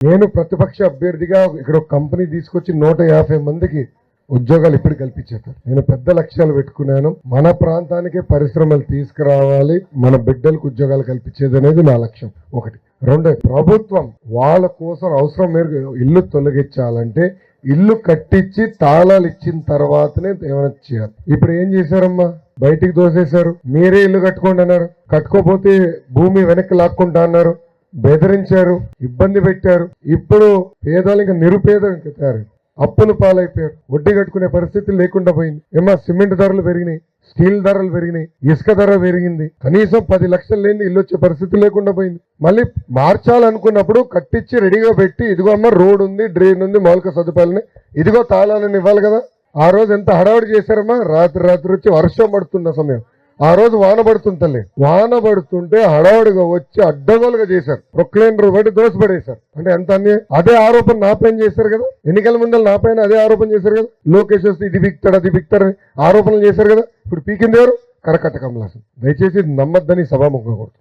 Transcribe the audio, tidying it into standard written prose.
నేను ప్రతిపక్ష అభ్యర్థిగా ఇక్కడ ఒక కంపెనీ తీసుకొచ్చి 150 మందికి ఉద్యోగాలు ఇప్పుడు కల్పించేస్తారు. నేను పెద్ద లక్ష్యాలు పెట్టుకున్నాను. మన ప్రాంతానికి పరిశ్రమలు తీసుకురావాలి, మన బిడ్డలకు ఉద్యోగాలు కల్పించేది అనేది నా లక్ష్యం. ఒకటి. రెండో, ప్రభుత్వం వాళ్ళ కోసం అవసరం మేరకు ఇల్లు తొలగించాలంటే ఇల్లు కట్టించి తాళాలు ఇచ్చిన తర్వాతనే ఏమైనా చేయాలి. ఇప్పుడు ఏం చేశారమ్మా, బయటికి దోసేశారు. మీరే ఇల్లు కట్టుకోండి అన్నారు, కట్టుకోపోతే భూమి వెనక్కి లాక్కుంటా అన్నారు, బెదిరించారు, ఇబ్బంది పెట్టారు. ఇప్పుడు పేదలు ఇంకా నిరుపేదలు తయారు, అప్పులు పాలైపోయారు, వడ్డీ కట్టుకునే పరిస్థితి లేకుండా పోయింది. ఏమా సిమెంట్ ధరలు పెరిగినాయి, స్టీల్ ధరలు పెరిగినాయి, ఇసుక ధర పెరిగింది. కనీసం 10 లక్షలు లేని ఇల్లు వచ్చే పరిస్థితి లేకుండా పోయింది. మళ్ళీ మార్చాలనుకున్నప్పుడు కట్టించి రెడీగా పెట్టి, ఇదిగో అమ్మ రోడ్ ఉంది, డ్రైన్ ఉంది, మౌలిక సదుపాయాలని, ఇదిగో తాళాలను ఇవ్వాలి కదా. ఆ రోజు ఎంత హడావుడి చేశారమ్మా. రాత్రి వచ్చి వర్షం పడుతున్న సమయం, ఆ రోజు వాన పడుతుంటలే, వాన పడుతుంటే హడావుడిగా వచ్చి అడ్డగోలుగా చేశారు. ప్రొక్లైనర్ బట్టి దోషపడేశారు. అంటే ఎంత అన్యాయం. అదే ఆరోపణ నా పైన చేశారు కదా, ఎన్నికల ముందర నా పైన అదే ఆరోపణ చేశారు కదా. లోకేష్ వస్తే ఇది బిక్తాడు అది బిక్తాడని ఆరోపణలు చేశారు కదా. ఇప్పుడు పీకింది ఎవరు? కరకట్ట కమలాసన్. దయచేసి నమ్మద్దని సభాముఖంగా కోరుతున్నాను.